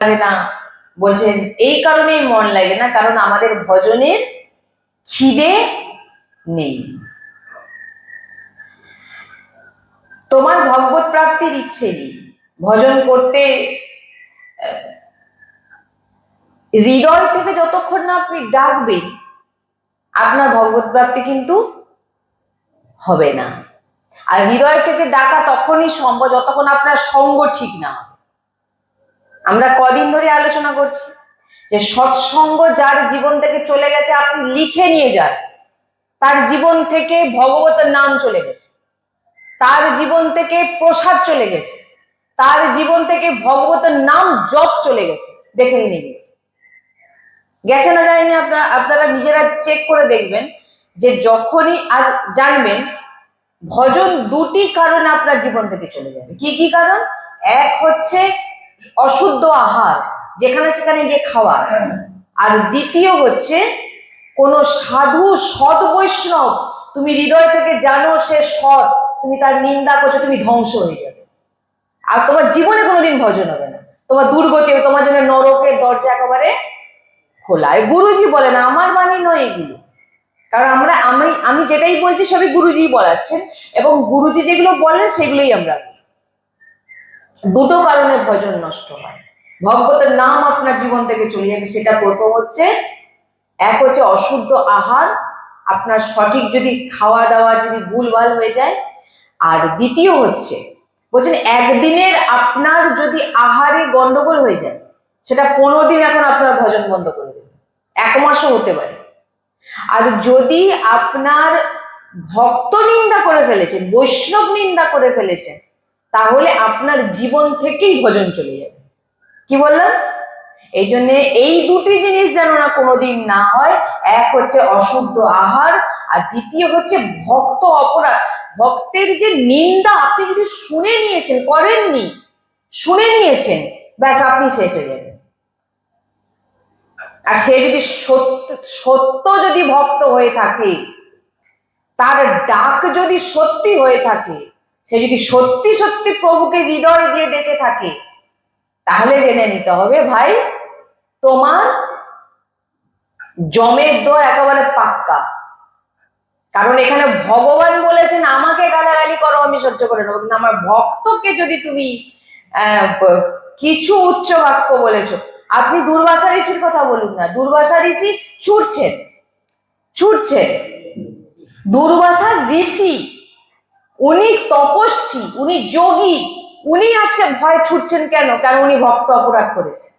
লাগে না, বলছেন এই কারণেই মন লাগে না, কারণ আমাদের ভজনের খিদে নেই। তোমার ভগবত প্রাপ্তির ইচ্ছে নেই, ভজন করতে হৃদয় থেকে যতক্ষণ না আপনি ডাকবেন আপনার ভগবত প্রাপ্তি কিন্তু হবে না। আর হৃদয় থেকে ডাকা তখনই সম্ভব যতক্ষণ আপনার সঙ্গ ঠিক না হবে। আমরা কদিন ধরে আলোচনা করছি যে সৎসঙ্গ যার জীবন থেকে চলে গেছে, আপনি লিখে নিয়ে যান, তার জীবন থেকে ভগবতের নাম চলে গেছে, তার জীবন থেকে প্রসাদ চলে গেছে, তার জীবন থেকে ভগবতের নাম জপ চলে গেছে। দেখে নিন, গেছে না যায়নি আপনারা নিজেরা চেক করে দেখবেন যে যখনই আর জানবেন ভজন দুটি কারণে আপনার জীবন থেকে চলে যাবে। কি কি কারণ? এক হচ্ছে অশুদ্ধ আহার, যেখানে সেখানে গিয়ে খাওয়া, আর দ্বিতীয় হচ্ছে কোন সাধু সৎ বৈষ্ণব তুমি হৃদয় থেকে জানো সে সৎ, তুমি তার নিন্দা করছো, তুমি ধ্বংস হয়ে যাবে আর তোমার জীবনে কোনোদিন ভজন হবে না, তোমার দুর্গতি, তোমার জন্য নরকের দরজা একেবারে খোলা। গুরুজি বলে না, আমার বাণী নয় এগুলো, কারণ আমি যেটাই বলছি সবই গুরুজি বলাচ্ছেন, এবং গুরুজি যেগুলো বলেন সেগুলোই আমরা। দুটো কারণে ভজন নষ্ট হয়, ভগবতের নাম আপনার জীবন থেকে চলে যাবে। সেটা প্রথম হচ্ছে, এক হচ্ছে অশুদ্ধ আহার, আপনার সঠিক যদি খাওয়া দাওয়া যদি ভুলভাল হয়ে যায়, আর দ্বিতীয় হচ্ছে বলছেন একদিনের আপনার যদি আহারে গন্ডগোল হয়ে যায়, সেটা 15 দিন এখন আপনার ভজন বন্ধ করে দেবে, 1 মাসও হতে পারে। আর যদি আপনার ভক্ত নিন্দা করে ফেলেছেন, বৈষ্ণব নিন্দা করে ফেলেছেন, তাহলে আপনার জীবন থেকেই ভজন চলে যাবে। কি বললাম? এই জন্য এই দুটি জিনিস যেন না কোনোদিন না হয়, এক হচ্ছে অশুদ্ধ আহার, আর দ্বিতীয় হচ্ছে ভক্ত অপরাধ, ভক্তের যে নিন্দা আপনি যদি শুনে নিয়েছেন, করেননি, শুনে নিয়েছেন, ব্যাস আপনি শেষ হয়ে যাবেন। আর সে যদি সত্য যদি ভক্ত হয়ে থাকে, তার ডাক যদি সত্যি হয়ে থাকে, সে যদি সত্যি সত্যি প্রভুকে হৃদয় দিয়ে ডেকে থাকে, তাহলে জেনে নিতে হবে ভাই তোমার জমের দর একেবারে পাক্কা। কারণ এখানে ভগবান বলেছেন আমাকে গালাগালি করো আমি সহ্য করে নেবো, কিন্তু আমার ভক্তকে যদি তুমি কিছু উচ্চ বাক্য বলেছো, আপনি দুর্বাসা ঋষির কথা বলুন না, দুর্বাসা ঋষি ছুটছেন, দুর্বাসা ঋষি উনি তপস্বী, উনি যোগী, উনি আজকে ভয় ছুটছেন কেন? কারণ উনি ভক্ত অপরাধ করেছেন।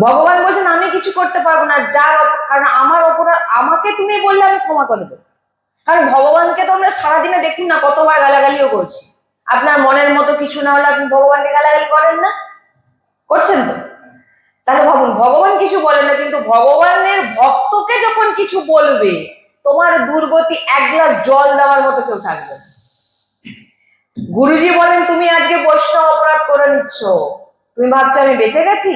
ভগবান বলছেন আমি কিছু করতে পারবো না, কারণ আমার অপরাধ আমাকে তুমি বললে আমি ক্ষমা করে দেবো। কারণ ভগবানকে তো আমরা সারাদিনে দেখুন না, কতবার গালাগালিও করছি। আপনার মনের মতো কিছু না হলে আপনি ভগবানকে গালাগালি করেন না? করছেন তো? তাহলে ভাবুন, ভগবান কিছু বলেন না, কিন্তু ভগবানের ভক্তকে যখন কিছু বলবে, তোমার দুর্গতি 1 গ্লাস জল দেওয়ার মতো কেউ থাকবে। গুরুজি বলেন তুমি আজকে বৈষ্ণব অপরাধ করে নিচ্ছ, তুমি ভাবছো আমি বেঁচে গেছি,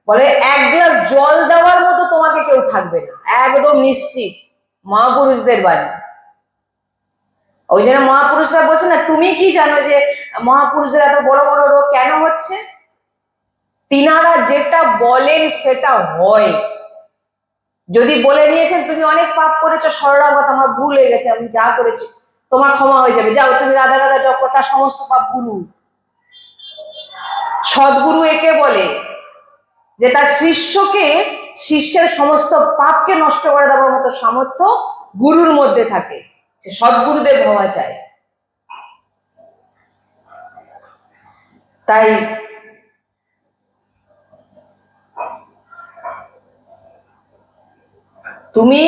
বলে 1 গ্লাস জল দেওয়ার মতো তোমাকে কেউ থাকবে না, একদম নিশ্চিত। মহাপুরুষদের বাণী। ওই জন্য মহাপুরুষরা বলছে না, তুমি কি জানো যে মহাপুরুষদের এত বড় বড় রোগ কেন হচ্ছে? তিনারা যেটা বলেন সেটা হয়। যদি বলে নিয়েছেন তুমি অনেক পাপ করেছো, শরণাগত আমার ভুল হয়ে গেছে, আমি যা করেছি তোমার ক্ষমা হয়ে যাবে, যাও তুমি রাধা রাধা জপ করো, তার সমস্ত পাপ গুরু। সদ্গুরু একে বলে যে তার শিষ্যের সমস্ত পাপকে নষ্ট করে দেওয়ার মতো সামর্থ্য গুরুর মধ্যে থাকে, সে সদ্গুরুদেব হওয়া চায়। তাই তুমি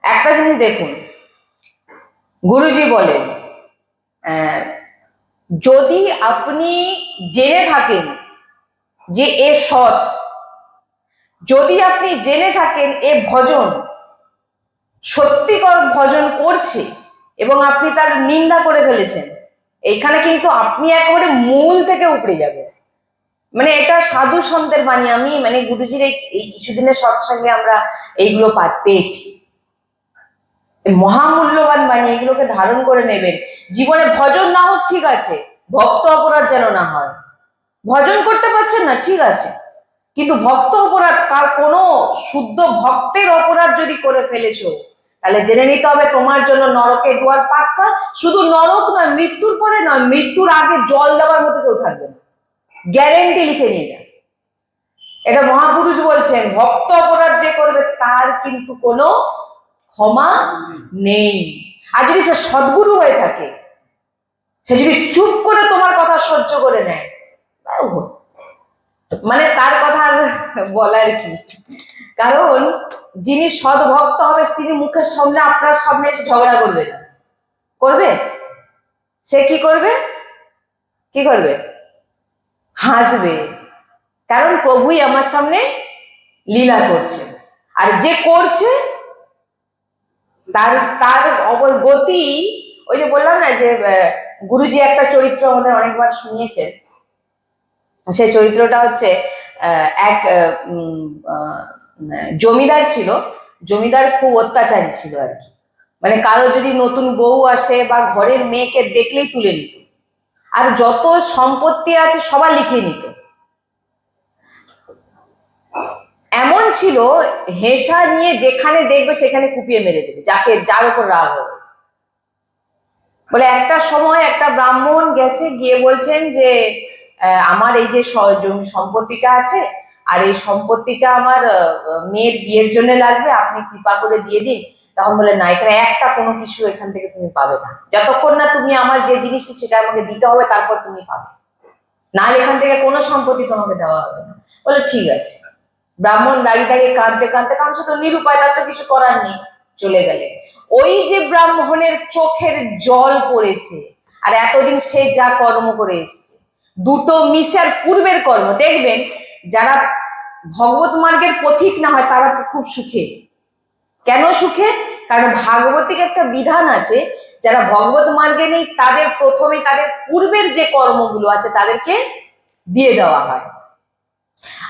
একটা জিনিস দেখুন, গুরুজি বলেন যদি আপনি জেনে থাকেন যে এ সৎ, যদি আপনি জেনে থাকেন এ ভজন সত্যিকার ভজন করছে এবং আপনি তার নিন্দা করে ফেলেছেন, এখানে কিন্তু আপনি একেবারে মূল থেকে উপড়ে যাবেন। মানে এটা সাধু সন্তের বাণী। আমি মানে গুরুজির এই কিছুদিনের সৎসঙ্গে আমরা এইগুলো পেয়েছি, মহামূল্যবান বাণী, এগুলোকে ধারণ করে নেবেন। জীবনে ভজন না হোক ঠিক আছে, ভক্ত অপরাধ যেন না হয়। ভজন করতে পারছেন না, ঠিক আছে, কিন্তু ভক্ত অপরাধ কোনো শুদ্ধ ভক্তের অপরাধ যদি করে ফেলেছো, তাহলে জেনে নিতে হবে তোমার জন্য নরকের দুয়ার পাক্কা। শুধু নরক নয়, মৃত্যুর পরে নয়, মৃত্যুর আগে জল দেওয়ার মতো কেউ থাকবে না, গ্যারেন্টি লিখে নিয়ে যান। এটা মহাপুরুষ বলছেন, ভক্ত অপরাধ যে করবে তার কিন্তু কোনো ক্ষমা নেই। আর যদি সে সদ্গুরু হয়ে থাকে, সে যদি চুপ করে তোমার কথা সহ্য করে নেয়, মানে তার কথা আর বলার কি। কারণ যিনি সৎ ভক্ত হবে তিনি মুখের সামনে আপনার সামনে এসে ঝগড়া করবে না, করবে? সে কি করবে, কি করবে? হাসবে, কারণ প্রভুই আমার সামনে লীলা করছে। আর যে করছে তার তার গতি, ওই যে বললাম না যে গুরুজি একটা চরিত্র আমাদের অনেকবার শুনিয়েছে, সেই চরিত্রটা হচ্ছে এক জমিদার ছিল। জমিদার খুব অত্যাচারী ছিল আর কি, মানে কারো যদি নতুন বউ আসে বা ঘরের মেয়েকে দেখলেই তুলে নিত, আর যত সম্পত্তি আছে সবার লিখে নিত। এমন ছিল, হেসা নিয়ে যেখানে দেখবে সেখানে কুপিয়ে মেরে দেবে যাকে, যার উপর রাগ হবে। বলে একটা সময় একটা ব্রাহ্মণ গেছে, গিয়ে বলছেন যে আমার এই যে জমি সম্পত্তিটা আছে, আর এই সম্পত্তিটা আমার মেয়ের বিয়ের জন্য লাগবে, আপনি কৃপা করে দিয়ে দিন। তখন বলে না, এখানে একটা কোনো কিছু এখান থেকে তুমি পাবে না, যতক্ষণ না তুমি আমার যে জিনিসটা সেটা আমাকে দিতে হবে, তারপর তুমি পাবে, নাহলে এখান থেকে কোনো সম্পত্তি তোমাকে দেওয়া হবে না। বলে ঠিক আছে। ব্রাহ্মণ দাঁড়িয়ে দাঁড়িয়ে কাঁদতে কাঁদতে, কারণ সে তো নিরুপায়, তার তো কিছু করার নেই, চলে গেলে। ওই যে ব্রাহ্মণের চোখের জল পড়েছে, আর এতদিন সে যা কর্ম করে এসছে, দুটো মিশার পূর্বের কর্ম দেখবেন, যারা ভগবত মার্গের পথিক না হয় তারা খুব সুখে। কেন সুখে? কারণ ভাগবতিক একটা বিধান আছে, যারা ভগবত মার্গে নেই তাদের প্রথমে তাদের পূর্বের যে কর্মগুলো আছে তাদেরকে দিয়ে দেওয়া হয়।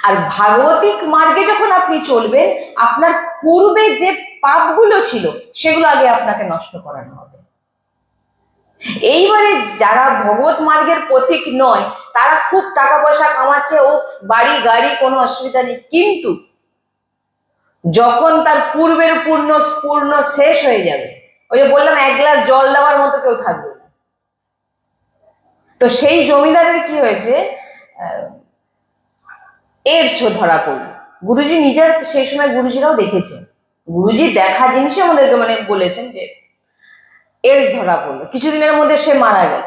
আর ভাগবতিক মার্গে যখন আপনি চলবেন, আপনার পূর্বে যে পাপগুলো ছিল সেগুলো আগে আপনাকে নষ্ট করানো হবে। এইবারে যারা ভগবত মার্গের পথিক নয়, তারা খুব টাকা পয়সা কামাচ্ছে, ও বাড়ি গাড়ি, কোনো অসুবিধা নেই, কিন্তু যখন তার পূর্বের পূর্ণ শেষ হয়ে যাবে, ওই যে বললাম এক গ্লাস জল দেওয়ার মতো কেউ থাকবে না। তো সেই জমিদারের কি হয়েছে, এডস ধরা পড়ল। গুরুজি নিজের সেই সময় গুরুজিরাও দেখেছেন, গুরুজি দেখা জিনিসই আমাদেরকে মানে বলেছেন যে এডস ধরা পড়লো, কিছুদিনের মধ্যে সে মারা গেল।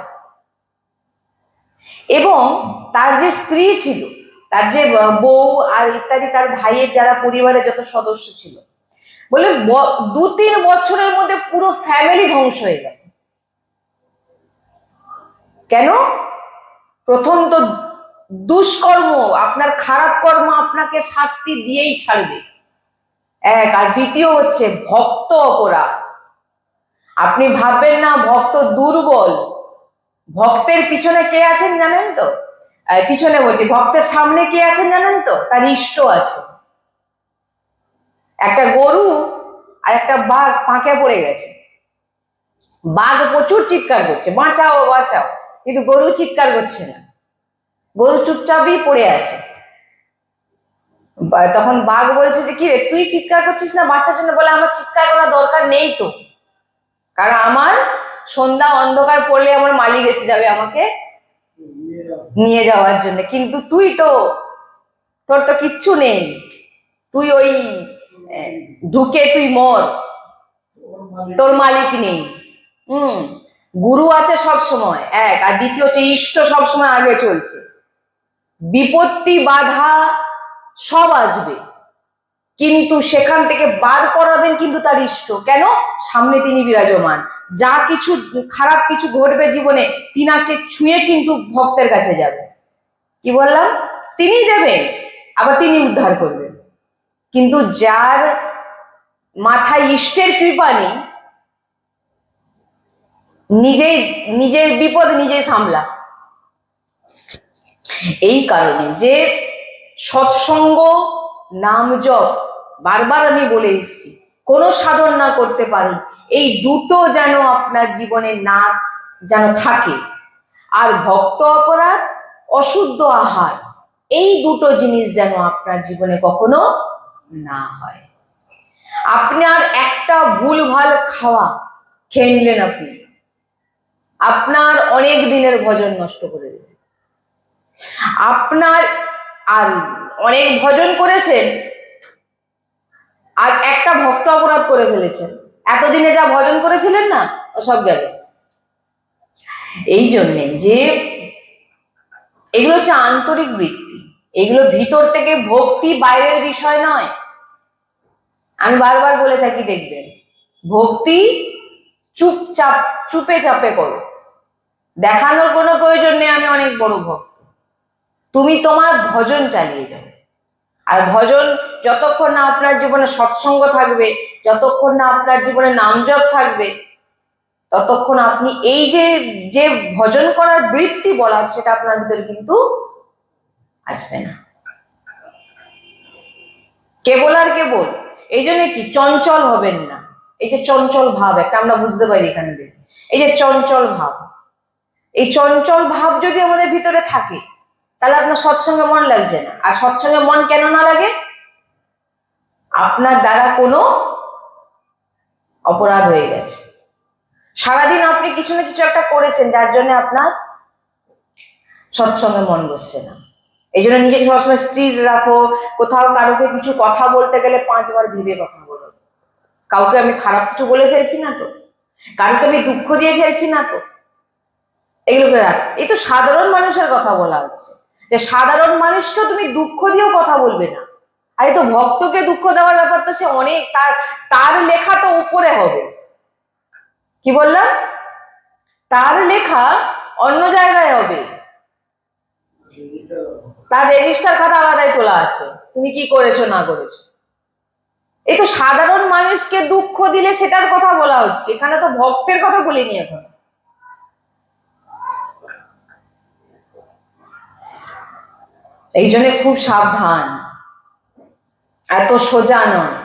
এবং তার যে স্ত্রী ছিল, তার যে বউ আর ইত্যাদি, তার ভাইয়ের যারা পরিবারের যত সদস্য ছিল, বলে 2-3 বছরের মধ্যে পুরো ফ্যামিলি ধ্বংস হয়ে গেল। কেন? প্রথম তো দুষ্কর্ম, আপনার খারাপ কর্ম আপনাকে শাস্তি দিয়েই ছাড়বে, এক। আর দ্বিতীয় হচ্ছে ভক্ত অপরাধ। আপনি ভাববেন না ভক্ত দুর্বল, ভক্তের পিছনে কে আছেন জানেন তো? পিছনে বলছি, ভক্তের সামনে কে আছেন জানেন তো? তার ইষ্ট আছে। একটা গরু আর একটা বাঘ পাঁকে পড়ে গেছে, বাঘ প্রচুর চিৎকার করছে, বাঁচাও বাঁচাও, কিন্তু গরু চিৎকার করছে না, গরু চুপচাপই পড়ে আছে। তখন বাঘ বলছে যে কি রে, তুই চিৎকার করছিস না বাঁচার জন্য? বলে আমার চিৎকার করার দরকার নেই তো, কারণ আমার সন্ধ্যা অন্ধকার পড়লে আমার মালিক এসে যাবে আমাকে নিয়ে যাওয়ার জন্য, কিন্তু তুই তো, তোর তো কিচ্ছু নেই, তুই ওই ঢুকে তুই মর, তোর মালিক নেই। গুরু আছে সব সময়, এক। আর দ্বিতীয় হচ্ছে ইষ্ট সব সময় আগে চলছে। বিপত্তি বাধা সব আসবে, কিন্তু সেখান থেকে বার করাবেন কিন্তু তার ইষ্ট। কেন? সামনে তিনি বিরাজমান, যা কিছু খারাপ কিছু ঘটবে জীবনে, তিনাকে ছুঁয়ে কিন্তু ভক্তের কাছে যাবে। কি বললাম? তিনি দেবেন, আবার তিনি উদ্ধার করবেন। কিন্তু যার মাথায় ইষ্টের কৃপা নেই, নিজের বিপদ নিজেই সামলা। এই কারণে যে সৎসঙ্গ, নাম জপ, বারবার আমি বলে এসেছি, কোনো সাধন না করতে পারেন, এই দুটো যেন আপনার জীবনে না যেন থাকে। আর ভক্ত অপরাধ অশুদ্ধ আহার, এই দুটো জিনিস যেন আপনার জীবনে কখনো না হয়। আপনার একটা ভুলভাল খাওয়া খেয়ে নিলেন, আপনি আপনার অনেক দিনের ভজন নষ্ট করে দেবে। আপনার আর অনেক ভজন করেছেন আর একটা ভক্ত অপরাধ করে ফেলেছেন, এতদিনে যা ভজন করেছিলেন না ও সব গেল। এই জন্যে যে এগুলো হচ্ছে আন্তরিক বৃত্তি, এগুলো ভিতর থেকে ভক্তি, বাইরের বিষয় নয়। আমি বারবার বলে থাকি, দেখবেন ভক্তি চুপচাপ চুপে চাপে করো, দেখানোর কোনো প্রয়োজন নেই আমি অনেক বড় ভক্ত। তুমি তোমার ভজন চালিয়ে যাও। আর ভজন যতক্ষণ না আপনার জীবনে সৎসঙ্গ থাকবে, যতক্ষণ না আপনার জীবনে নাম জপ থাকবে, ততক্ষণ আপনি এই যে যে ভজন করার বৃত্তি বলা সেটা আপনার ভিতরে কিন্তু আসবে না। কেবল আর কেবল এই জন্য কি চঞ্চল হবেন না। এই যে চঞ্চল ভাব একটা আমরা বুঝতে পারি এখানে, এই যে চঞ্চল ভাব, এই চঞ্চল ভাব যদি আমাদের ভিতরে থাকে তাহলে আপনার সৎসঙ্গে মন লাগছে না। আর সৎসঙ্গে মন কেন না লাগে? আপনার দ্বারা কোনো অপরাধ হয়ে গেছে, সারাদিন আপনি কিছু না কিছু একটা করেছেন যার জন্য আপনার সৎসঙ্গে মন বসছে না। এই জন্য নিজেকে সবসময় স্থির রাখো। কোথাও কারোকে কিছু কথা বলতে গেলে 5 বার ভেবে কথা বলো। কাউকে আমি খারাপ কিছু বলে ফেলছি না তো, কাউকে আমি দুঃখ দিয়ে ফেলছি না তো, এগুলোকে রাখ। এই তো সাধারণ মানুষের কথা বলা হচ্ছে, যে সাধারণ মানুষকেও তুমি দুঃখ দিয়েও কথা বলবে না। আর এই তো ভক্তকে দুঃখ দেওয়ার ব্যাপারটা সে অনেক, তার লেখা তো উপরে হবে। কি বললাম? তার লেখা অন্য জায়গায় হবে, তার রেজিস্টার খাতা আলাদাই তোলা আছে, তুমি কি করেছো না করেছো। এই তো সাধারণ মানুষকে দুঃখ দিলে সেটার কথা বলা হচ্ছে, এখানে তো ভক্তের কথা বলিনি এখন। এই জন্য খুব সাবধান, এত সোজা নয়।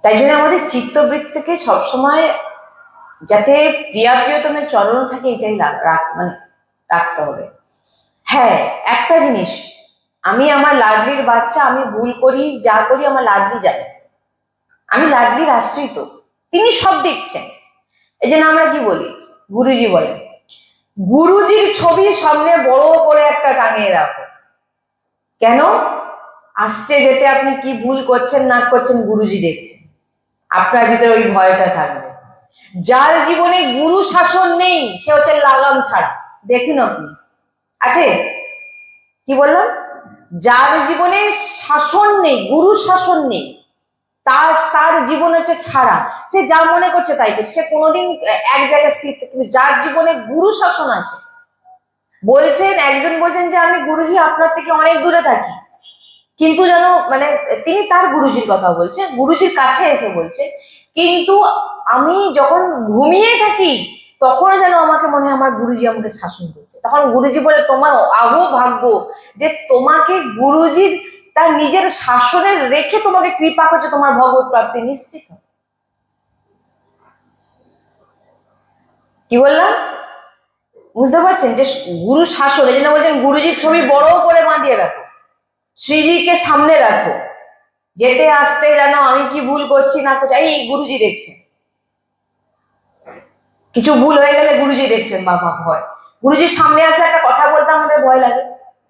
তাই জন্য আমাদের চিত্তবৃত্তিকে সবসময় যাতে প্রিয়া প্রিয়তমের চরণ থাকে এটাই মানে রাখতে হবে। হ্যাঁ, একটা জিনিস, আমি আমার লাডলির বাচ্চা, আমি ভুল করি যা করি আমার লাডলি জানে, আমি লাডলির আশ্রিত, তিনি সব দেখছেন। এই জন্য আমরা কি বলি, গুরুজি বলেন গুরুজির ছবি সামনে বড় করে একটা টাঙিয়ে রাখো। কেন? আসছে যেতে আপনি কি ভুল করছেন না করছেন গুরুজি দেখছেন, আপনার ভিতরে ওই ভয়টা থাকবে। যার জীবনে গুরু শাসন নেই সে হচ্ছে লাগাম ছাড়া। দেখুন আপনি আছে, কি বললাম, যার জীবনে শাসন নেই, গুরু শাসন নেই, তার জীবন হচ্ছে ছাড়া, সে যা মনে করছে তাই করছে, সে কোনোদিন এক জায়গায় স্থির। কিন্তু যার জীবনে গুরু শাসন আছে, বলছেন একজন বলছেন যে আমি গুরুজি আপনার থেকে অনেক দূরে থাকি, কিন্তু যেন মানে তিনি তার গুরুজির কথা বলছে, গুরুজির কাছে এসে বলছে, কিন্তু আমি যখন ঘুমিয়ে থাকি তখন যেন আমাকে মনে হয় আমার গুরুজি আমাকে শাসন করছে। তখন গুরুজি বলে তোমার আহো ভাগ্য যে তোমাকে গুরুজির তার নিজের শাসনের রেখে তোমাকে কৃপা করছে, তোমার ভগবত প্রাপ্তি নিশ্চিত। কি বললাম বুঝতে পারছেন? যে গুরু শাসন, এই জন্য বলছেন গুরুজির ছবি বড় করে বাঁধিয়ে রাখো, শ্রীজিকে সামনে রাখো, যেতে আসতে যেন আমি কি ভুল করছি না করছি এই গুরুজি দেখছেন। কিছু ভুল হয়ে গেলে গুরুজি দেখছেন, বাবা ভয়। গুরুজির সামনে আসলে একটা কথা বলতে আমাদের ভয় লাগে,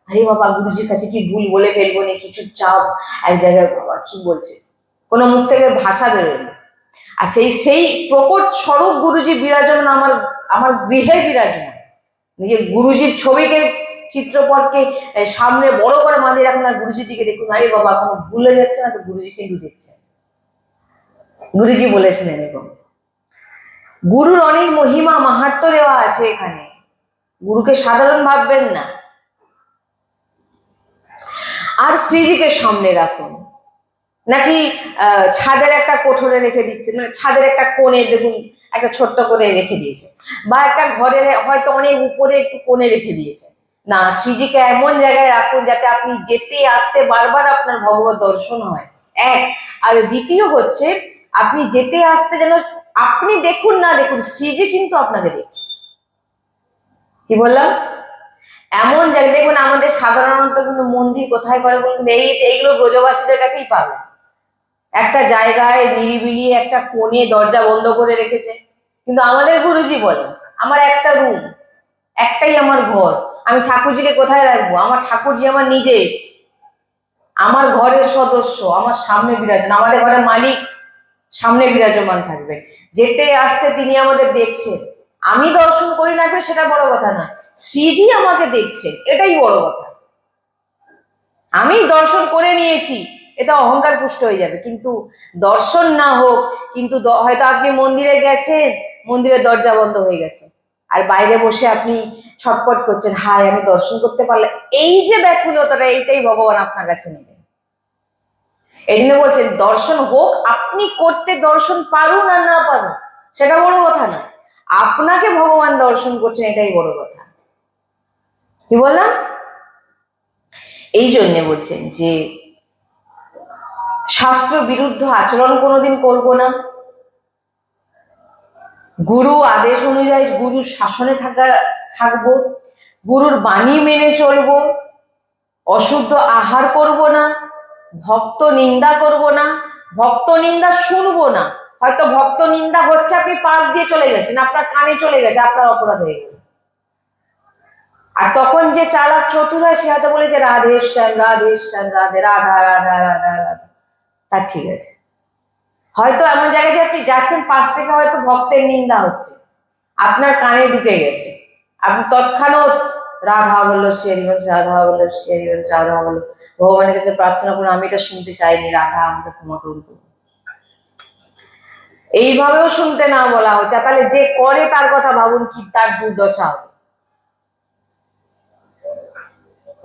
আরে বাবা গুরুজির কাছে কি ভুল বলে ফেলবো না, কিছু চাপ এক জায়গায়, বাবা কি বলছে, কোনো মুখ থেকে ভাষা বেরোয় না। আর সেই প্রকট স্বরূপ গুরুজি বিরাজমান আমার গৃহে বিরাজমান। নিজে গুরুজির ছবিকে চিত্রপটকে সামনে বড় করে বাঁধিয়ে রাখুন, আর গুরুজির দিকে দেখুন, আরে বাবা কোনো ভুল হয়ে যাচ্ছে না তো, গুরুজি কিন্তু দেখছেন। গুরুজি বলেছিলেন এরকম। গুরুর অনেক মহিমা মাহাত্ম্য দেওয়া আছে এখানে, গুরুকে সাধারণ ভাববেন না। আর শ্রীজিকে সামনে রাখুন, নাকি ছাদের একটা কোঠরে রেখে দিচ্ছে, মানে ছাদের একটা কোণে দেখুন একটা ছোট্ট করে রেখে দিয়েছে, বা একটা ঘরে হয়তো অনেক উপরে একটু কোণে রেখে দিয়েছে। না, শ্রীজিকে এমন জায়গায় রাখুন যাতে আপনি যেতে আসতে বারবার আপনার ভগবত দর্শন হয়, এক। আর দ্বিতীয় হচ্ছে আপনি যেতে আসতে যেন আপনি দেখুন না দেখুন, শ্রীজি কিন্তু আপনাকে দেখছে। কি বললাম? এমন জায়গায় দেখুন, আমাদের সাধারণত কিন্তু মন্দির কোথায় করে বলুন, এইগুলো ব্রজবাসীদের কাছেই পাবেন। একটা জায়গায় নিরিবিলি একটা কোণে দরজা বন্ধ করে রেখেছে। কিন্তু আমাদের গুরুজি বলেন, আমার একটা রুম, একটাই আমার ঘর, আমি ঠাকুরজিকে কোথায় রাখবো? আমার ঠাকুরজি আমার নিজে, আমার ঘরের সদস্য, আমার সামনে বিরাজন, আমাদের ঘরের মালিক সামনে বিরাজমান থাকবে, যেতে আসতে তিনি আমাদের দেখছেন। আমি দর্শন করি না সেটা বড় কথা না, শ্রীজি আমাকে দেখছেন, এটাই বড় কথা। আমি দর্শন করে নিয়েছি, এটা অহংকার পুষ্ট হয়ে যাবে। কিন্তু দর্শন না হোক, কিন্তু হয়তো আপনি মন্দিরে গেছেন, মন্দিরের দরজা বন্ধ হয়ে গেছে, আর বাইরে বসে আপনি ছটপট করছেন, হায় আমি দর্শন করতে পারলাম। এই যে ব্যাকুলতাটা, এইটাই ভগবান আপনার কাছে নেবেন। এই জন্য বলছেন দর্শন হোক, আপনি করতে দর্শন পারুন আর না পারুন সেটা বড় কথা না, আপনাকে ভগবান দর্শন করছেন, এটাই বড় কথা। কি বললাম? এই জন্য বলছেন যে শাস্ত্র বিরুদ্ধ আচরণ কোনোদিন করব না, গুরু আদেশ অনুযায়ী গুরুর শাসনে থাকবো, গুরুর বাণী মেনে চলবো, অশুদ্ধ আহার করব না, ভক্ত নিন্দা করব না, ভক্ত নিন্দা শুনবো না। হয়তো ভক্ত নিন্দা হচ্ছে, আপনি পাশ দিয়ে চলে গেছেন, আপনার কানে চলে গেছে, আপনার অপরাধ হয়ে গেল। আর তখন যে চালাক চতুর হয়, সে হয়তো বলেছে রাধেশ্যাম রাধেশ্যাম রাধে, রাধা রাধা রাধা রাধা, তার ঠিক আছে। হয়তো এমন জায়গায় দিয়ে আপনি যাচ্ছেন, পাশ থেকে হয়তো ভক্তের নিন্দা হচ্ছে, আপনার কানে ঢুকে গেছে, আপনি তৎক্ষণাৎ রাধা বললো শ্রী বলছে, রাধা বললো শ্রী বলছে, রাধা বললো, ভগবানের কাছে প্রার্থনা করুন, আমি এটা শুনতে চাইনি, রাধা আমাকে ক্ষমা করুন। এইভাবেও শুনতে না বলা হচ্ছে, তাহলে যে করে তার কথা ভাবুন, কি তার দুর্দশা হবে।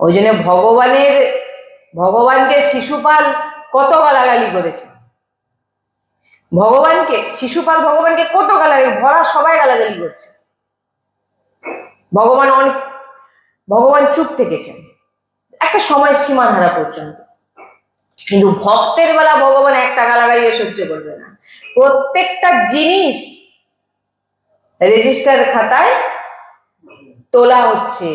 ওই জন্য ভগবানকে শিশুপাল কত গালাগালি করেছে, ভগবানকে কত গালাগালি, ভরা সবাই গালাগালি করছে, ভগবান চুপ থেকেছেন একটা সময় সীমা ধারা পর্যন্ত। কিন্তু ভক্তের বেলা ভগবান একটা গালাগালিও সহ্য করবে না, প্রত্যেকটা জিনিস রেজিস্টার খাতায় তোলা হচ্ছে।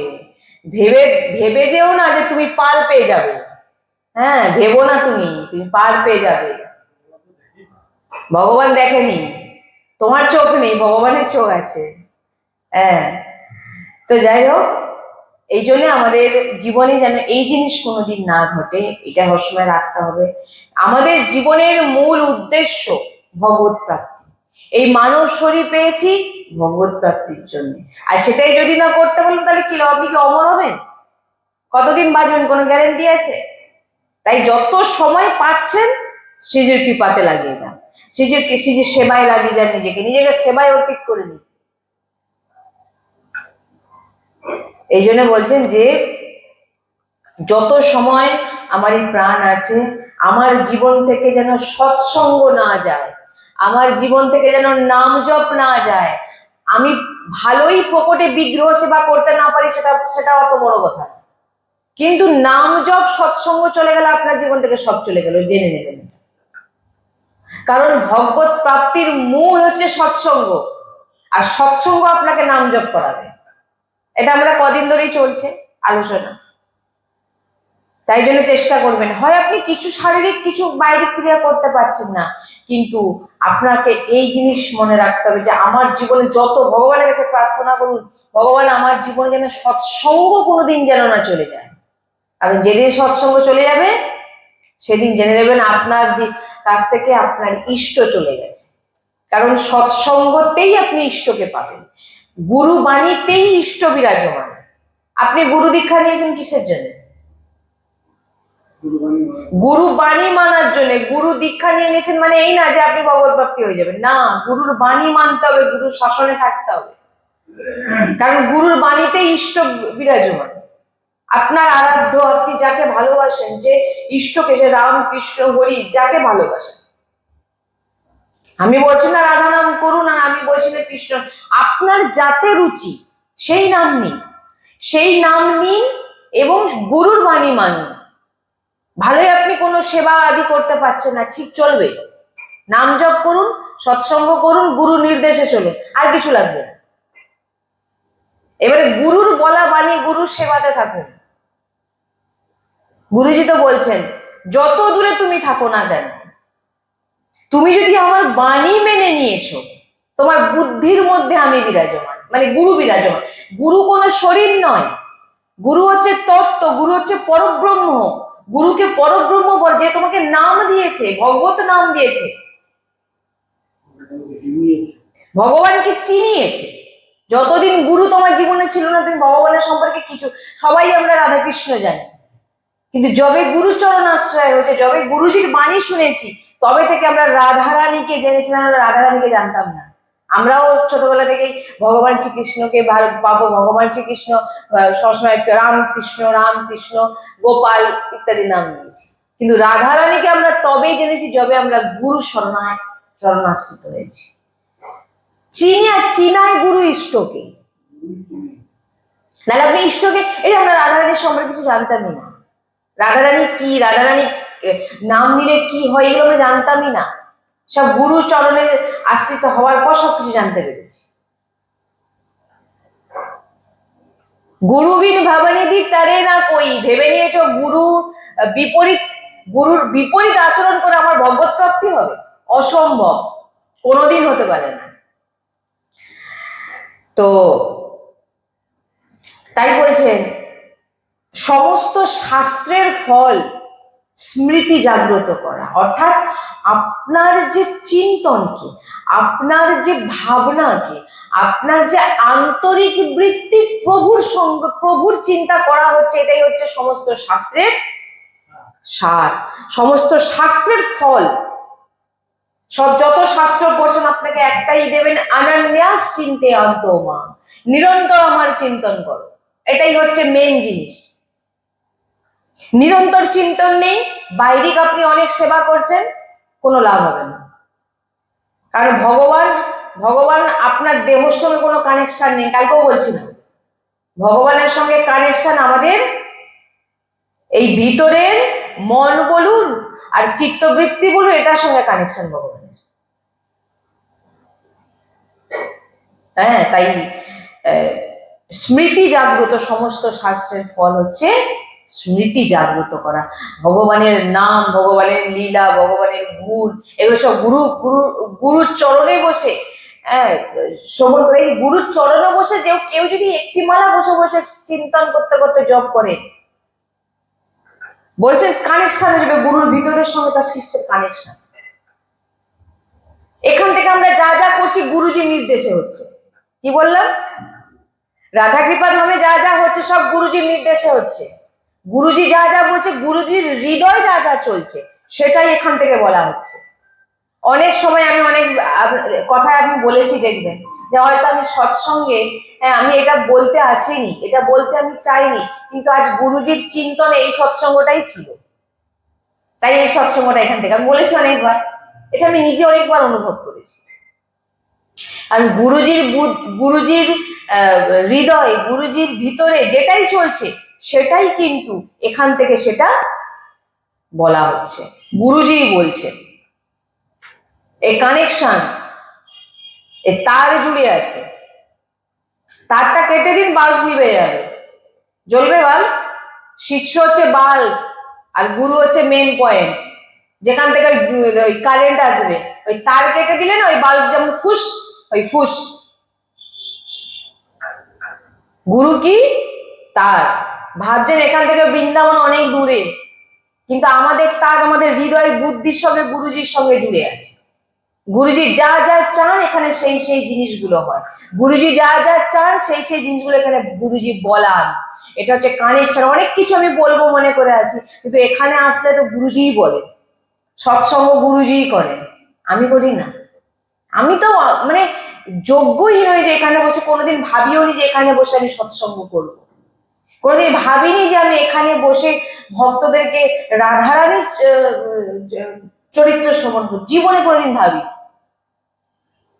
ভেবে যেও না যে তুমি পার পেয়ে যাবে, হ্যাঁ ভেবো না, তুমি পার পেয়ে যাবে। ভগবান দেখেনি, তোমার চোখ নেই, ভগবানের চোখ আছে। হ্যাঁ, তো যাই হোক, এই জন্য আমাদের জীবনে যেন এই জিনিস কোনোদিন না ঘটে, এটা সবসময় রাখতে হবে। আমাদের জীবনের মূল উদ্দেশ্য ভগবত প্রাপ্তি। এই মানব শরীর পেয়েছি ভগবত প্রাপ্তির জন্য, আর সেটাই যদি না করতে পারলেন তাহলে কি, আপনি কি অমর হবেন? কতদিন বাঁচবেন কোনো গ্যারেন্টি আছে? তাই যত সময় পাচ্ছেন শ্রীজির কৃপাতে লাগিয়ে যান, শ্রীজির সেবায় লাগিয়ে যান, নিজেকে সেবায় অর্পিত করে নিন। এই জন্য বলছেন যে যত সময় আমার এই প্রাণ আছে, আমার জীবন থেকে যেন সৎসঙ্গ না যায়, আমার জীবন থেকে যেন নাম জপ না যায়। আমি ভালোই প্রকটে বিগ্রহ সেবা করতে না পারি, সেটা অত বড় কথা, কিন্তু নাম জপ সৎসঙ্গ চলে গেলে আপনার জীবন থেকে সব চলে গেল, জেনে নেবেন। কারণ ভগবত প্রাপ্তির মূল হচ্ছে সৎসঙ্গ, আর সৎসঙ্গ আপনাকে নাম জপ করাবে। এটা আমরা কদিন ধরেই চলছে আলোচনা। তাই জন্য চেষ্টা করবেন, হয় আপনি কিছু শারীরিক কিছু বাইরের ক্রিয়া করতে পারছেন না, কিন্তু আপনাকে এই জিনিস মনে রাখতে হবে যে আমার জীবনে যত, ভগবানের কাছে প্রার্থনা করুন, ভগবান আমার জীবনে যেন সৎসঙ্গ কোনোদিন যেন না চলে যায়। কারণ যেদিন সৎসঙ্গ চলে যাবে সেদিন জেনে নেবেন আপনার কাছ থেকে আপনার ইষ্ট চলে গেছে। কারণ সৎসঙ্গতেই আপনি ইষ্টকে পাবেন, গুরু বাণীতেই ইষ্ট বিরাজমান। আপনি গুরু দীক্ষা নিয়েছেন কিসের জন্য? গুরু বাণী মানার জন্য। গুরু দীক্ষা নিয়ে নিয়েছেন মানে এই না যে আপনি ভগবত প্রাপ্তি হয়ে যাবেন, না, গুরুর বাণী মানতে হবে, গুরুর শাসনে থাকতে হবে। কারণ গুরুর বাণীতে ইষ্ট বিরাজমান, আপনার আরাধ্য, আপনি যাকে ভালোবাসেন, যে ইষ্টকে, সে রাম কৃষ্ণ হরি, যাকে ভালোবাসেন। আমি বলছি না রাধা নাম করুন, আর আমি বলছি না কৃষ্ণ, আপনার যাতে রুচি সেই নাম নিন, সেই নাম নিন এবং গুরুর বাণী মানুন। ভালোই আপনি কোনো সেবা আদি করতে পারছেন না, ঠিক চলবে, নাম জপ করুন, সৎসঙ্গ করুন, গুরু নির্দেশে চলুন, আর কিছু লাগবে না। এবারে গুরুর বলা বাণী, গুরুর সেবাতে থাকুন। গুরুজি তো বলছেন, যত দূরে তুমি থাকো না কেন, তুমি যদি আমার বাণী মেনে নিয়েছো, তোমার বুদ্ধির মধ্যে আমি বিরাজমান, মানে গুরু বিরাজমান। গুরু কোনো শরীর নয়, গুরু হচ্ছে তত্ত্ব, গুরু হচ্ছে পরব্রহ্ম। গুরুকে পরব্রহ্ম বল, যে তোমাকে নাম দিয়েছে, ভগবত নাম দিয়েছে, ভগবানকে চিনিয়েছে। যতদিন গুরু তোমার জীবনে ছিল না, তুমি ভগবানের সম্পর্কে কিছু, সবাই আমরা রাধাকৃষ্ণ জানি, কিন্তু যবে গুরুচরণ আশ্রয় হয়েছে, যবে গুরুজির বাণী শুনেছি, তবে থেকে আমরা রাধারানীকে জেনেছিলাম, আমরা রাধারানীকে জানতাম না। আমরাও ছোটবেলা থেকেই ভগবান শ্রীকৃষ্ণকে পাবো, ভগবান শ্রীকৃষ্ণ সবসময় রামকৃষ্ণ রামকৃষ্ণ গোপাল ইত্যাদি নাম নিয়েছি, কিন্তু রাধারানীকে আমরা তবেই জেনেছি যবে আমরা গুরু শরণাশ্রিত হয়েছি। চিনায় গুরু ইষ্টকে, নাহলে আপনি ইষ্টকে, এই আমরা রাধারানীর সম্পর্কে কিছু জানতামই না। রাধারানী কি, রাধারানী নাম নিলে কি হয়, এগুলো আমরা জানতামই না। সব গুরু চরণে আশ্রিত হওয়ার পর সবকিছু জানতে পেরেছি। গুরু বিন ভাবানিধি তারে না কই, ভেবে নিয়েছ গুরুর বিপরীত আচরণ করে আমার ভগবত প্রাপ্তি হবে? অসম্ভব, কোনোদিন হতে পারে না। তো তাই বলছেন, সমস্ত শাস্ত্রের ফল স্মৃতি জাগ্রত করা, অর্থাৎ আপনার যে চিন্তনকে, আপনার যে ভাবনাকে, আপনার যে আন্তরিক বৃত্তি প্রভুর সঙ্গে, প্রভুর চিন্তা করা হচ্ছে, এটাই হচ্ছে সমস্ত শাস্ত্রের সার, সমস্ত শাস্ত্রের ফল। যত শাস্ত্র পড়ছেন আপনাকে একটাই দেবেন, অনন্যাস চিন্তে অন্তমা, নিরন্তর আমার চিন্তন করো। এটাই হচ্ছে মেন জিনিস। নিরন্তর চিন্তন নেই, বাইরিক আপনি অনেক সেবা করছেন, কোনো লাভ হবে না। কারণ ভগবান আপনার দেহের সঙ্গে কোনো কানেকশন নেই। কালকেও বলছিলাম, ভগবানের সঙ্গে কানেকশন আমাদের এই ভিতরের মন বলুন আর চিত্তবৃত্তি বলুন, এটার সঙ্গে কানেকশন ভগবানের। হ্যাঁ, তাই স্মৃতি জাগ্রত, সমস্ত শাস্ত্রের ফল হচ্ছে স্মৃতি জাগ্রত করা। ভগবানের নাম, ভগবানের লীলা, ভগবানের গুণ, এগুলো সব গুরুর চরণে বসে শ্রবণ করে। গুরুর চরণে বসে কেউ যদি একটি মালা বসে বসে চিন্তন করতে করতে জপ করে, বলছেন কানেকশন আসবে, গুরুর ভিতরের সঙ্গে তার শিষ্যের কানেকশন। এখান থেকে আমরা যা যা করছি গুরুজির নির্দেশে হচ্ছে। কি বললাম? রাধা কৃপা ধামে যা যা হচ্ছে সব গুরুজির নির্দেশে হচ্ছে। গুরুজি যা যা বলছে, গুরুজির হৃদয় যা যা চলছে, সেটাই এখান থেকে বলা হচ্ছে। অনেক সময় আমি অনেক কথা আমি বলেছি, দেখবেন যে হয়তো আমি সৎসঙ্গে, আমি এটা বলতে আসিনি, এটা বলতে আমি চাইনি, কিন্তু আজ গুরুজির চিন্তনে এই সৎসঙ্গটাই ছিল, তাই এই সৎসঙ্গটা এখান থেকে আমি বলেছি অনেকবার। এটা আমি নিজে অনেকবার অনুভব করেছি। আর গুরুজির হৃদয়, গুরুজির ভিতরে যেটাই চলছে, সেটাই কিন্তু এখান থেকে সেটা বলা হচ্ছে, গুরুজি বলছে। এই কানেকশন, এই তার জুড়ে আছে। তারটা কেটে দিন, বাল্ব নিভে যাবে। জ্বলবে বাল্ব? শিষ্য হচ্ছে বাল্ব, আর গুরু হচ্ছে মেন পয়েন্ট, যেখান থেকে ওই কারেন্ট আসবে। ওই তার কেটে দিলে না, ওই বাল্ব যেমন ফুস, ওই ফুস। গুরু কি? তার। ভাবছেন এখান থেকে বৃন্দাবন অনেক দূরে, কিন্তু আমাদের তার, আমাদের হৃদয় বুদ্ধির সঙ্গে গুরুজির সঙ্গে জুড়ে আছে। গুরুজি যা যা চান এখানে সেই সেই জিনিসগুলো হয়। গুরুজি যা যা চান সেই সেই জিনিসগুলো এখানে গুরুজি বলান। এটা হচ্ছে কানেকশন। অনেক কিছু আমি বলবো মনে করে আছি, কিন্তু এখানে আসলে তো গুরুজিই বলে, সৎসঙ্গ গুরুজিই করেন, আমি করি না। আমি তো মানে যোগ্যই নয় যে এখানে বসে, কোনোদিন ভাবিও নি যে এখানে বসে আমি সৎসঙ্গ করবো। কোনোদিন ভাবিনি যে আমি এখানে বসে ভক্তদেরকে রাধারানীর চরিত্র শ্রবণ করব, জীবনে কোনোদিন ভাবি।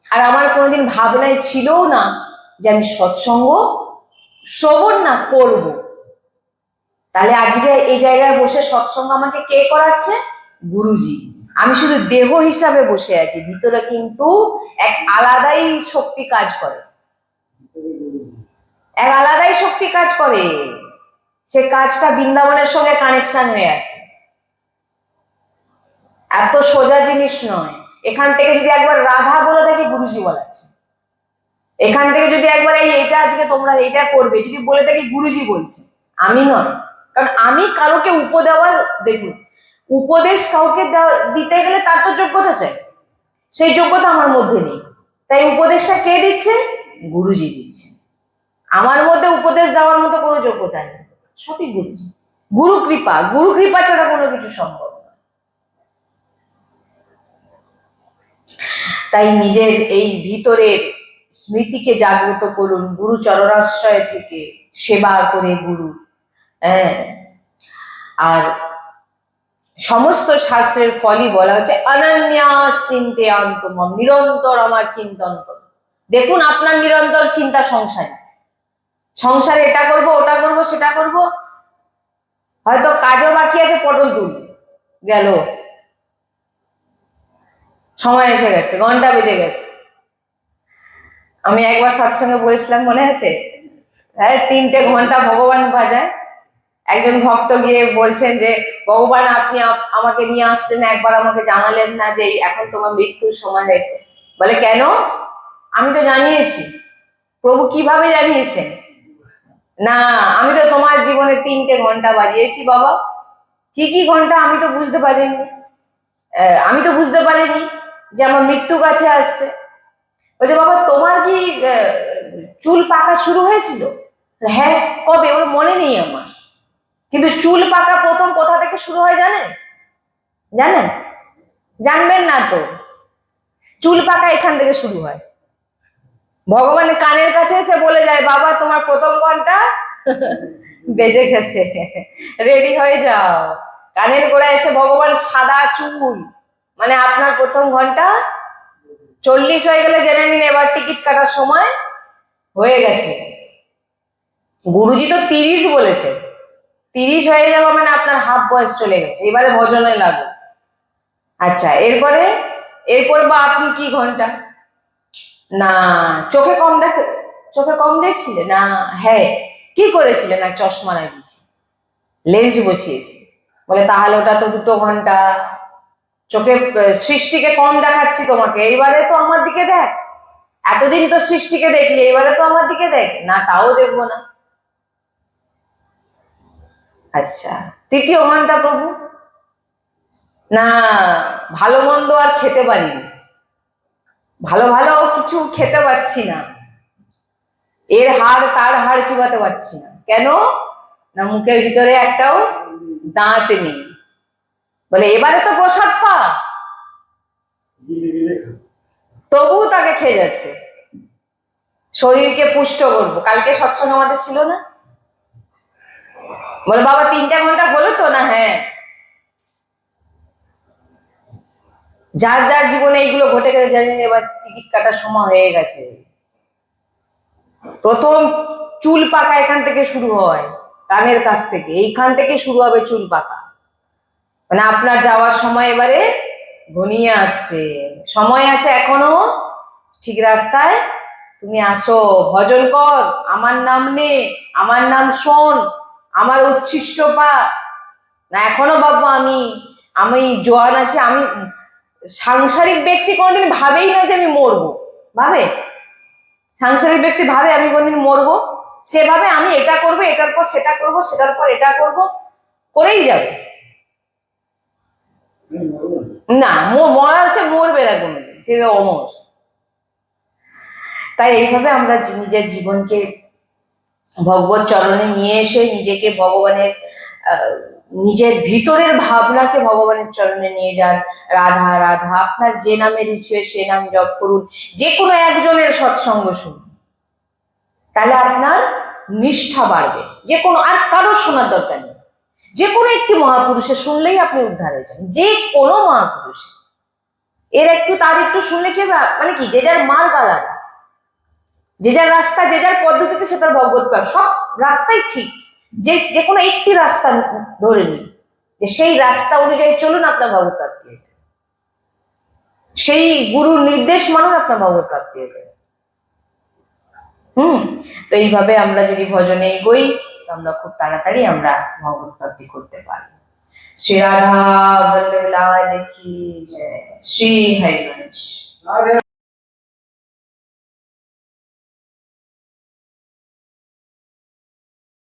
আর আমার কোনোদিন ভাবনায় ছিলও না যে আমি সৎসঙ্গ শ্রবণ না করব। তাহলে আজকে এই জায়গায় বসে সৎসঙ্গ আমাকে কে করাচ্ছে? গুরুজি। আমি শুধু দেহ হিসাবে বসে আছি, ভিতরে কিন্তু এক আলাদাই শক্তি কাজ করে, এক আলাদাই শক্তি কাজ করে। সে কাজটা বৃন্দাবনের সঙ্গে কানেকশন হয়ে আছে। এত সোজা জিনিস নয়। এখান থেকে যদি একবার রাধা বলে থাকি, গুরুজি বলাচ্ছে। এখান থেকে যদি একবার এটা আজকে তোমরা এটা করবে যদি বলে থাকি, গুরুজি বলছে, আমি নয়। কারণ আমি কারোকে উপদেওয়া, দেখুন, উপদেশ কাউকে দিতে গেলে তার তো যোগ্যতা চাই, সেই যোগ্যতা আমার মধ্যে নেই। তাই উপদেশটা কে দিচ্ছে? গুরুজি দিচ্ছে। আমার মধ্যে উপদেশ দেওয়ার মতো কোনো যোগ্যতা নেই, সবই গুরুজি। গুরু কৃপা, গুরু কৃপা ছাড়া কোনো কিছু সম্ভব না। তাই নিজের এই ভিতরের স্মৃতিকে জাগ্রত করুন, গুরু চরণাশ্রয় থেকে সেবা করে গুরু। আর সমস্ত শাস্ত্রের ফলই বলা হচ্ছে অনন্যাস চিন্তে অন্তমম, নিরন্তর আমার চিন্তন করুন। দেখুন আপনার নিরন্তর চিন্তা সংসারে, সংসারে এটা করব, ওটা করব, সেটা করব, হয়তো কাজও বাকি আছে, পটল তুল গেল, সময় এসে গেছে, ঘন্টা বেজে গেছে। আমি একবার সৎসঙ্গে বলেছিলাম, মনে আছে? হ্যাঁ, 3টে ঘন্টা ভগবান বাজায়। একজন ভক্ত গিয়ে বলছেন যে ভগবান আপনি আমাকে নিয়ে আসতেন, একবার আমাকে জানালেন না যে এখন তোমার মৃত্যুর সময় হয়েছে। বলে কেন? আমি তো জানিয়েছি। প্রভু কিভাবে জানিয়েছেন? না, আমি তো তোমার জীবনে 3টে ঘন্টা বাজিয়েছি বাবা। কি কি ঘন্টা? আমি তো বুঝতে পারিনি, আমি তো বুঝতে পারিনি যে আমার মৃত্যু কাছে আসছে। বলছে বাবা তোমার কি চুল পাকা শুরু হয়েছিল? হ্যাঁ। কবে? ওর মনে নেই আমার। কিন্তু চুল পাকা প্রথম কোথা থেকে শুরু হয় জানেন? জানেন? জানবেন না তো। চুল পাকা এখান থেকে শুরু হয়। ভগবানের কানের কাছে এসে বলে যায় বাবা তোমার প্রথম ঘন্টা বেজে গেছে, রেডি হয়ে যাও। কানের গোড়ায় এসে ভগবান সাদা চুল, মানে আপনার প্রথম ঘন্টা 40 হয়ে গেলে জেনে নিন এবার টিকিট কাটার সময় হয়ে গেছে। গুরুজি তো 30 বলেছে, 30 হয়ে যাওয়া মানে আপনার হাফ বয়স চলে গেছে, এবারে ভজনে লাগো। আচ্ছা, এরপরে বা আপনি কি ঘন্টা? না, চোখে কম দেখে, চোখে কম দেখছিলে না? হ্যাঁ। কি করেছিলে? না, চশমা লাগিয়েছি, লেন্স বসিয়েছি। বলে তাহলে ওটা তো 2 ঘন্টা। চোখে সৃষ্টিকে কম দেখাচ্ছি তোমাকে, এইবারে তো আমার দিকে দেখ। এতদিন তো সৃষ্টিকে দেখলি, এবারে তো আমার দিকে দেখ না। তাও দেখবো না। আচ্ছা, 3য় ঘন্টা প্রভু? না, ভালো মন্দ আর খেতে পারিনি, ভালো ভালো কিছু খেতে পারছি না, এর হাড় তার হাড় চিবাতে পারছি না। কেন? না, মুখের ভিতরে একটাও দাঁত নেই। বলে এবারে তো প্রসাদ পা, তবু তাকে খেয়ে যাচ্ছে। শরীরকে পুষ্ট করবো। কালকে সৎসঙ্গ আমাদের ছিল না? বলে বাবা 3টে ঘন্টা হলো তো? না, হ্যাঁ। যার যার জীবনে এইগুলো ঘটে গেছে জানেন, এবার টিকিট কাটার সময় হয়ে গেছে। প্রথম চুল পাকা এখান থেকে শুরু হয়, কানের কাছ থেকে, এইখান থেকে শুরু হবে চুল পাকা। মানে আপনার যাওয়ার সময় এবারে ঘনিয়ে আসছে, সময় আছে এখনো, ঠিক রাস্তায় তুমি আসো, ভজন কর, আমার নাম নে, আমার নাম শোন, আমার উচ্ছিষ্ট পা। না, এখনো বাবা আমি জোয়ান আছি। আমি সাংসারিক ব্যক্তি কোনোদিন ভাবেই না যে আমি মরবো, ভাবে? সাংসারিক ব্যক্তি ভাবে আমি কোনদিন মরবো? সেভাবে আমি এটা করবো, এটার পর সেটা করবো, সেটার পর এটা করবো, করেই যাবে। না, মরা হচ্ছে মরবে না কোনোদিন, সে অমর। তাই এইভাবে আমরা নিজের জীবনকে ভগবত চরণে নিয়ে এসে নিজেকে ভগবানের নিজের ভিতরের ভাবনাকে ভগবানের চরণে নিয়ে যান। রাধা রাধা, আপনার যে নামে রুচি হয় সে নাম জপ করুন, যে কোনো একজনের সৎসঙ্গ শুনুন, তাহলে আপনার নিষ্ঠা বাড়বে। যে কোনো, আর কারোর শোনার দরকার নেই, যে কোনো একটি মহাপুরুষের শুনলেই আপনি উদ্ধার হয়ে যান। যে কোনো মহাপুরুষ, এর একটু তার একটু শুনলে কি হবে, মানে কি, যে যার মার্গ আলাদা, যে যার রাস্তা, যে যার পদ্ধতিতে সে তার ভগবত প্রাপ্ত। সব রাস্তাই ঠিক, যে কোনো একটি রাস্তা ধরে নিন, যে সেই রাস্তা অনুযায়ী চলুন, আপনার ভগবত প্রাপ্তি। সেই গুরুর নির্দেশ মানুষ আপনার ভগবত প্রাপ্তি হবে। তো এইভাবে আমরা যদি ভজনে এগোই তো আমরা খুব তাড়াতাড়ি আমরা ভগবত প্রাপ্তি করতে পারি। শ্রী রাধা বল্লভ লাল কি জয়, শ্রী হরিবংশ।